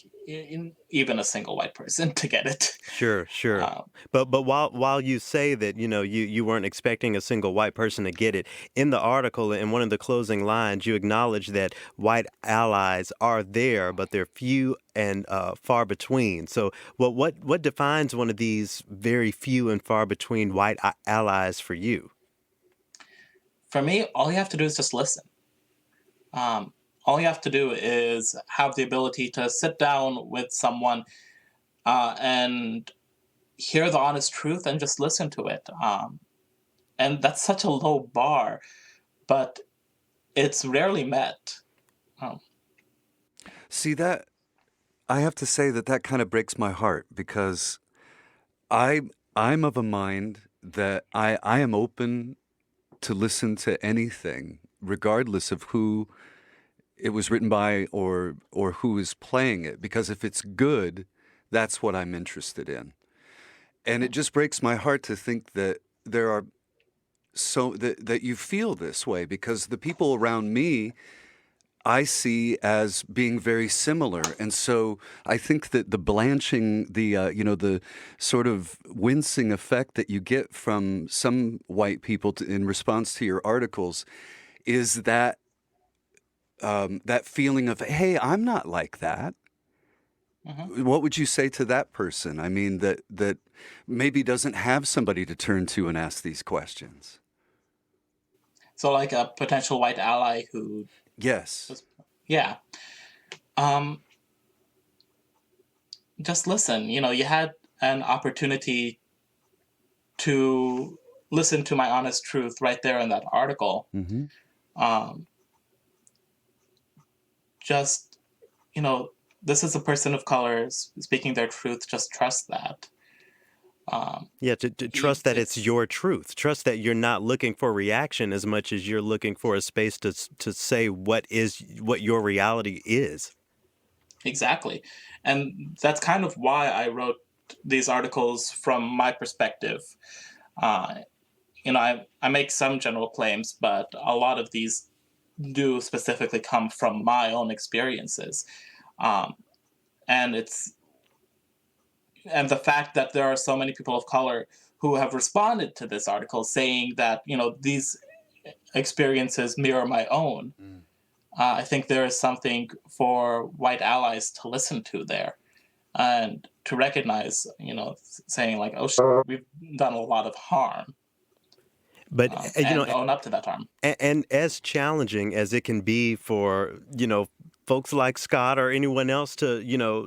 Speaker 3: even a single white person to get it.
Speaker 1: Sure, sure.
Speaker 3: Um,
Speaker 1: But while you say that, you weren't expecting a single white person to get it, in the article, in one of the closing lines, you acknowledge that white allies are there, but they're few and far between. So, what defines one of these very few and far between white allies for you?
Speaker 3: for me, all you have to do is just listen. Um, all you have to do is have the ability to sit down with someone and hear the honest truth and just listen to it. And that's such a low bar, but it's rarely met. Um,
Speaker 2: See that I have to say that that kind of breaks my heart because I I'm of a mind that I am open to listen to anything, regardless of who it was written by or who is playing it, because if it's good, that's what I'm interested in. And it just breaks my heart to think that there are that you feel this way because the people around me I see as being very similar, and so I think that the blanching, the sort of wincing effect that you get from some white people in response to your articles is that feeling of, hey, I'm not like that.
Speaker 3: mhm.
Speaker 2: What would you say to that person? I mean, that maybe doesn't have somebody to turn to and ask these questions.
Speaker 3: So, like a potential white ally who
Speaker 2: Yes.
Speaker 3: was, yeah, um, just listen. You had an opportunity to listen to my honest truth right there in that article.
Speaker 2: Hmm.
Speaker 3: Um, just, you know, this is a person of color speaking their truth. Just trust that.
Speaker 1: Yeah, to trust that it's
Speaker 3: It's
Speaker 1: your truth. Trust that you're not looking for reaction as much as you're looking for a space to say what your reality is.
Speaker 3: exactly. And that's kind of why I wrote these articles from my perspective. Uh, I make some general claims, but a lot of these do specifically come from my own experiences. Um, and it's and the fact that there are so many people of color who have responded to this article saying that these experiences mirror my own.
Speaker 1: Mm.
Speaker 3: I think there is something for white allies to listen to there and to recognize, saying like, oh, we've done a lot of harm,
Speaker 1: But
Speaker 3: and own up to that harm.
Speaker 1: and as challenging as it can be for, folks like Scott or anyone else to,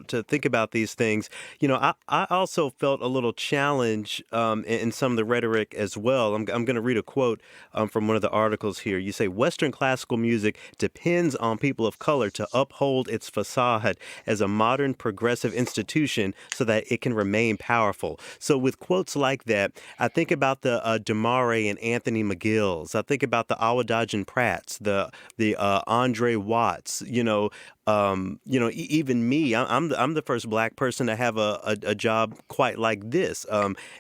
Speaker 1: to think about these things, I also felt a little challenge in some of the rhetoric as well. I'm going to read a quote from one of the articles here. You say Western classical music depends on people of color to uphold its facade as a modern progressive institution so that it can remain powerful. So with quotes like that, I think about the Damare and Anthony McGill's. I think about the Awadagin Pratts, the Andre Watts. Even me. I'm the first black person to have a job quite like this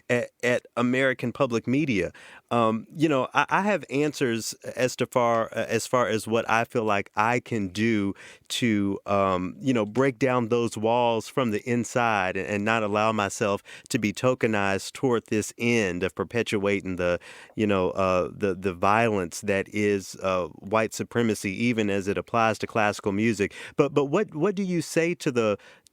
Speaker 1: at American Public Media. I have answers as far as what I feel like I can do to break down those walls from the inside and not allow myself to be tokenized toward this end of perpetuating the violence that is white supremacy, even as it applies to classical music. But what do you say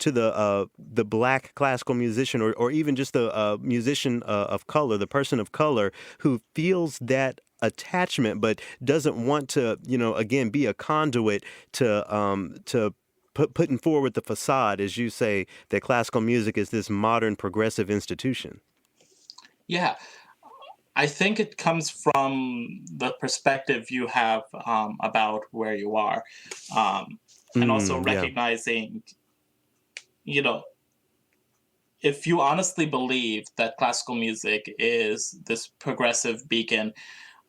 Speaker 1: to the black classical musician, or even just the musician of color, the person of color who feels that attachment but doesn't want to, again, be a conduit to putting forward the facade, as you say, that classical music is this modern progressive institution?
Speaker 3: Yeah, I think it comes from the perspective you have about where you are, and also
Speaker 1: Yeah.
Speaker 3: recognizing, you know, if you honestly believe that classical music is this progressive beacon,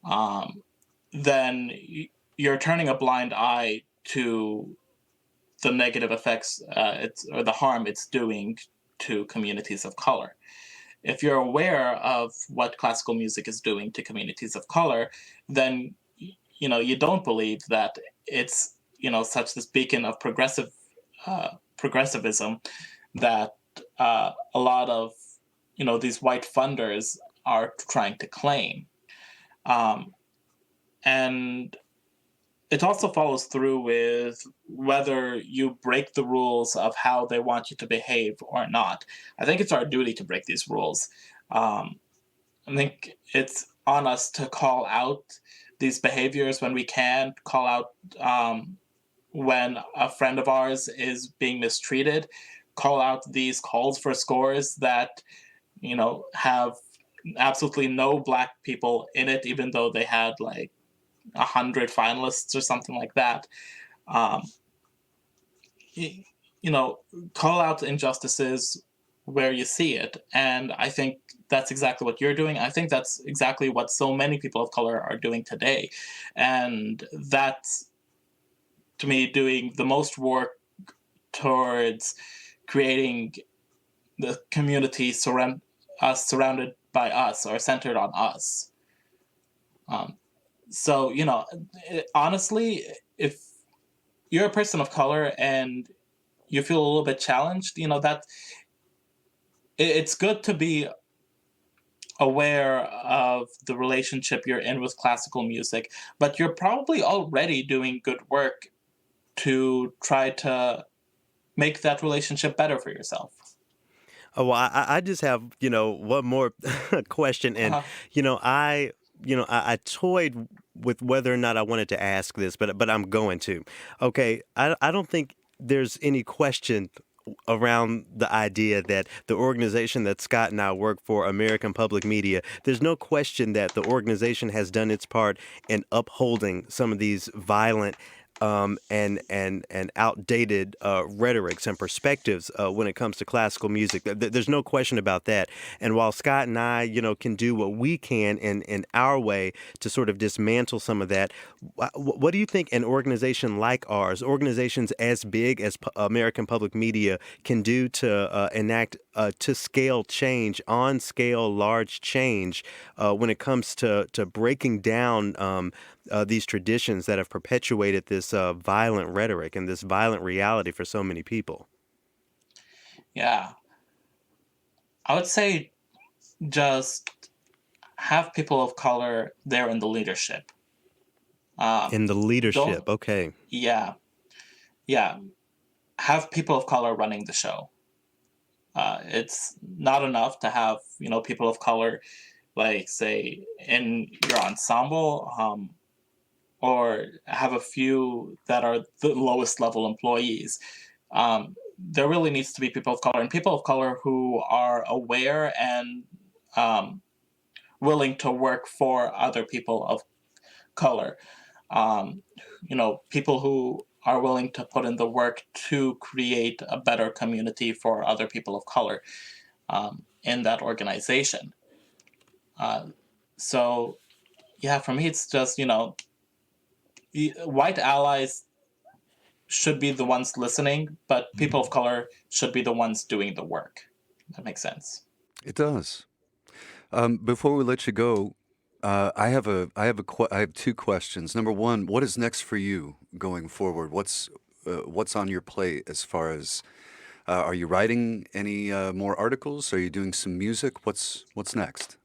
Speaker 3: um, then you're turning a blind eye to the negative effects or the harm it's doing to communities of color. If you're aware of what classical music is doing to communities of color, then you don't believe that it's such this beacon of progressivism that a lot of these white funders are trying to claim. Um, and it also follows through with whether you break the rules of how they want you to behave or not. I think it's our duty to break these rules. Um, I think it's on us to call out these behaviors when we can, call out when a friend of ours is being mistreated, call out these calls for scores that, have absolutely no black people in it, even though they had like 100 finalists or something like that. Um, Call out injustices where you see it. And I think that's exactly what you're doing. I think that's exactly what so many people of color are doing today. And that's, to me, doing the most work towards creating the community surrounded by us or centered on us. Um, so, honestly, if you're a person of color and you feel a little bit challenged, that it's good to be aware of the relationship you're in with classical music, but you're probably already doing good work to try to make that relationship better for yourself.
Speaker 1: Oh, well, I just have, one more question. And,
Speaker 3: Uh-huh.
Speaker 1: I toyed with whether or not I wanted to ask this, but I'm going to. Okay. I don't think there's any question around the idea that the organization that Scott and I work for, American Public Media, there's no question that the organization has done its part in upholding some of these violent and outdated rhetorics and perspectives when it comes to classical music. There's no question about that. And while Scott and I, can do what we can in our way to sort of dismantle some of that, what do you think an organization like ours, organizations as big as American Public Media, can do to enact to scale change, on scale large change when it comes to breaking down these traditions that have perpetuated this violent rhetoric and this violent reality for so many people?
Speaker 3: Yeah. I would say just have people of color there in the leadership.
Speaker 1: In the
Speaker 3: Don't,
Speaker 1: leadership, okay.
Speaker 3: yeah, yeah. Have people of color running the show. It's not enough to have, people of color, like, say, in your ensemble, or have a few that are the lowest level employees. There really needs to be people of color, and people of color who are aware and willing to work for other people of color. Um, People who are willing to put in the work to create a better community for other people of color in that organization. Uh, so, yeah, for me, it's just, white allies should be the ones listening, but people of color should be the ones doing the work. That makes sense.
Speaker 2: It does. Before we let you go, I have two questions. Number one, what is next for you going forward? What's on your plate as far as are you writing any more articles? Are you doing some music? What's next?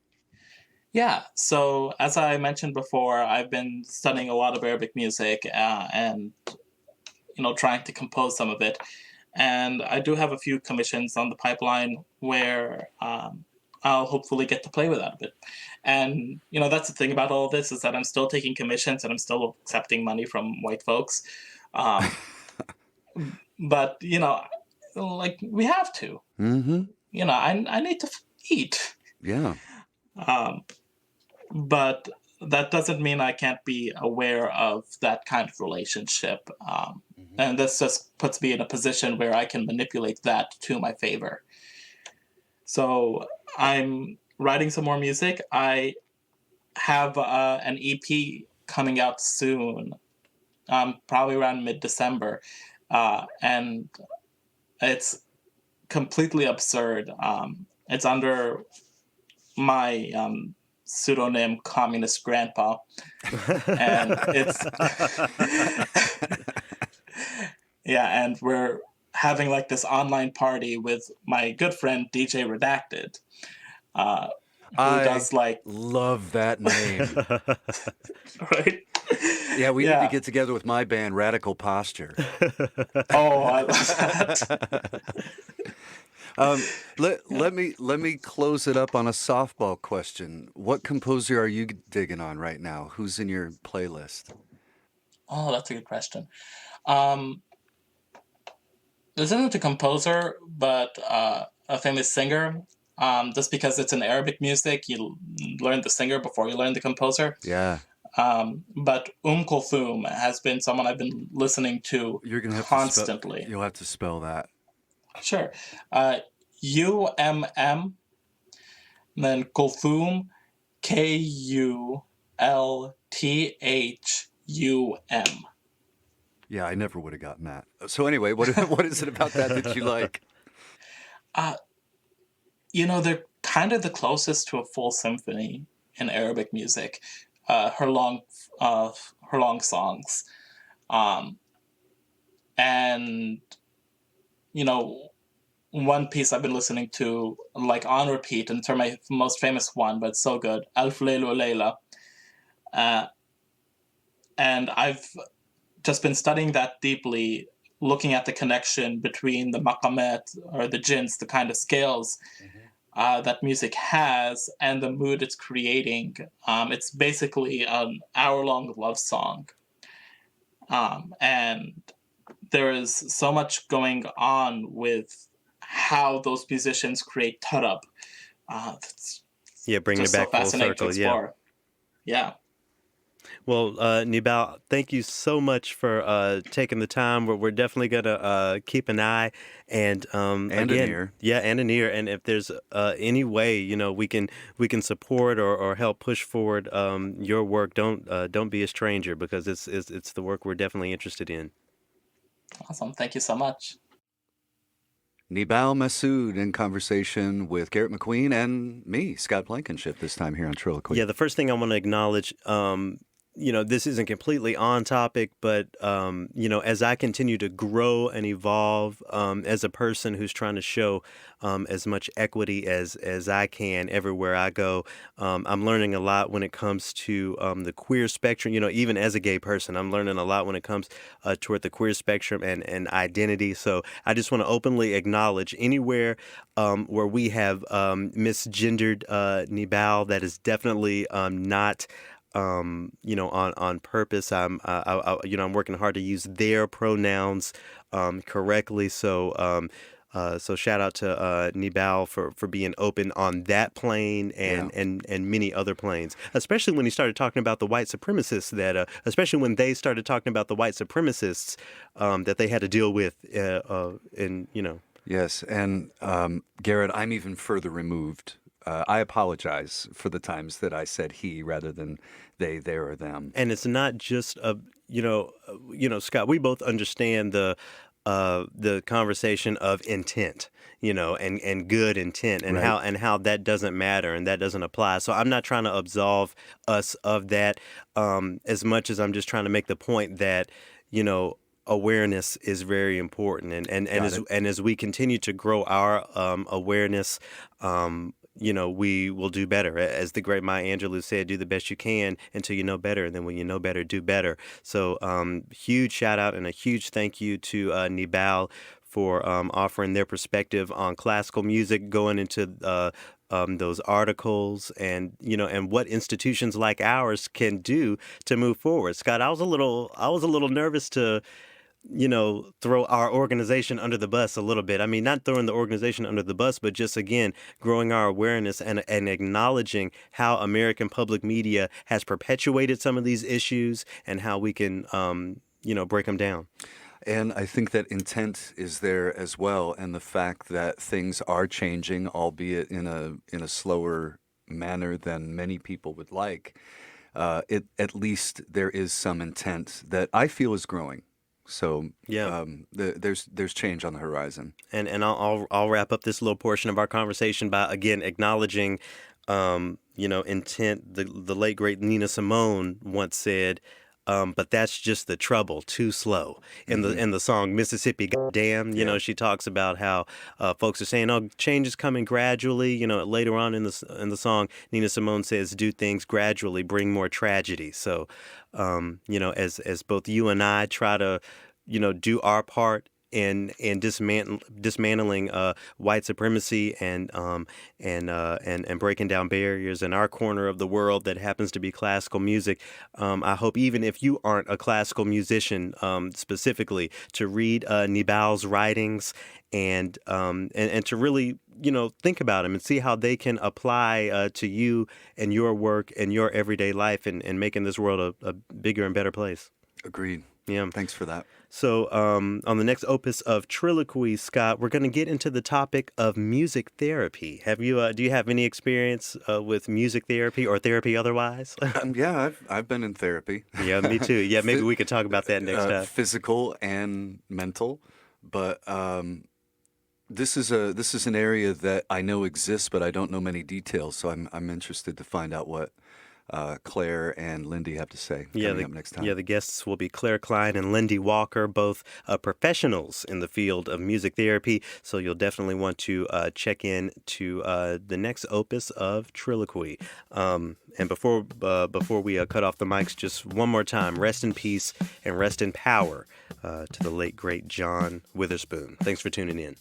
Speaker 3: Yeah, so as I mentioned before, I've been studying a lot of Arabic music and trying to compose some of it. And I do have a few commissions on the pipeline where I'll hopefully get to play with that a bit. And, that's the thing about all of this, is that I'm still taking commissions and I'm still accepting money from white folks. Um, but, like, we have to.
Speaker 2: Mm-hmm.
Speaker 3: I need to eat.
Speaker 2: Yeah.
Speaker 3: But that doesn't mean I can't be aware of that kind of relationship. And this just puts me in a position where I can manipulate that to my favor. So I'm writing some more music. I have an EP coming out soon, probably around mid-December. And it's completely absurd. It's under my pseudonym Communist Grandpa. And it's... yeah, and we're having like this online party with my good friend DJ Redacted. Who does like...
Speaker 2: love that name.
Speaker 3: Right?
Speaker 2: Yeah, we need to get together with my band, Radical Posture.
Speaker 3: Oh, I love that.
Speaker 2: Let me close it up on a softball question. What composer are you digging on right now? Who's in your playlist?
Speaker 3: Oh, that's a good question. This isn't a composer, but a famous singer. Just because it's in Arabic music, you learn the singer before you learn the composer.
Speaker 2: Yeah.
Speaker 3: But Kulthum has been someone I've been listening to constantly.
Speaker 2: You'll have to spell that.
Speaker 3: Sure. UMM, then Kulthum, KULTHUM.
Speaker 2: Yeah, I never would have gotten that. So anyway, what is it about that you like?
Speaker 3: They're kind of the closest to a full symphony in Arabic music. Her long songs, and one piece I've been listening to like on repeat, and it's my most famous one, but it's so good, Alf Leila We Leila. And I've just been studying that deeply, looking at the connection between the maqamat, or the jins, the kind of scales that music has, and the mood it's creating. It's basically an hour-long love song. And there is so much going on with how those musicians create tarab.
Speaker 1: Bringing it back
Speaker 3: so
Speaker 1: full circle.
Speaker 3: Yeah.
Speaker 1: Well, Nebal, thank you so much for taking the time. We're definitely gonna keep an eye and
Speaker 2: again, an ear.
Speaker 1: Yeah, and an ear. And if there's any way we can support or help push forward your work, don't be a stranger, because it's the work we're definitely interested in.
Speaker 3: Awesome, thank you so much.
Speaker 2: Nebal Maysaud in conversation with Garrett McQueen and me, Scott Blankenship, this time here on Trilloquy.
Speaker 1: Yeah, the first thing I want to acknowledge, this isn't completely on topic, but, as I continue to grow and evolve as a person who's trying to show as much equity as I can everywhere I go, I'm learning a lot when it comes to the queer spectrum. Even as a gay person, I'm learning a lot when it comes toward the queer spectrum and identity. So I just want to openly acknowledge anywhere where we have misgendered Nebal, that is definitely not on purpose. I'm working hard to use their pronouns correctly. So shout out to Nebal for being open on that plane and many other planes, especially when he started talking about the white supremacists especially when they started talking about the white supremacists that they had to deal with
Speaker 2: Yes, and Garrett, I'm even further removed. I apologize for the times that I said he rather than they, there, or them.
Speaker 1: And it's not just Scott. We both understand the conversation of intent, and good intent, and
Speaker 2: right.
Speaker 1: how that doesn't matter and that doesn't apply. So I'm not trying to absolve us of that as much as I'm just trying to make the point that awareness is very important, and as we continue to grow our awareness, we will do better. As the great Maya Angelou said, do the best you can until you know better. And then when you know better, do better. So huge shout out and a huge thank you to Nebal for offering their perspective on classical music, going into those articles, and and what institutions like ours can do to move forward. Scott, I was a little nervous to throw our organization under the bus a little bit. I mean, not throwing the organization under the bus, but just again, growing our awareness and acknowledging how American public media has perpetuated some of these issues and how we can, break them down.
Speaker 2: And I think that intent is there as well, and the fact that things are changing, albeit in a slower manner than many people would like. At least there is some intent that I feel is growing. So
Speaker 1: Yeah.
Speaker 2: there's change on the horizon.
Speaker 1: And I'll wrap up this little portion of our conversation by again acknowledging, intent. The late great Nina Simone once said, but that's just the trouble, too slow. In the song Mississippi Goddam, she talks about how folks are saying, "Oh, change is coming gradually." Later on in the song, Nina Simone says, "Do things gradually, bring more tragedy." So, as both you and I try to, do our part in dismantling white supremacy and breaking down barriers in our corner of the world that happens to be classical music. I hope even if you aren't a classical musician specifically, to read Nebal's writings and to really think about them and see how they can apply to you and your work and your everyday life and making this world a bigger and better place.
Speaker 2: Agreed.
Speaker 1: Yeah.
Speaker 2: Thanks for that.
Speaker 1: So on the next opus of Trilloquy, Scott, we're going to get into the topic of music therapy. Do you have any experience with music therapy or therapy otherwise?
Speaker 2: Yeah, I've been in therapy.
Speaker 1: Yeah, me too. Yeah, maybe we could talk about that next time.
Speaker 2: Physical and mental, but this is an area that I know exists, but I don't know many details. So I'm interested to find out what Claire and Lindy have to say coming up next time.
Speaker 1: Yeah, the guests will be Claire Klein and Lindy Walker, both professionals in the field of music therapy. So you'll definitely want to check in to the next opus of Trilloquy. And before we cut off the mics, just one more time, rest in peace and rest in power to the late, great John Witherspoon. Thanks for tuning in.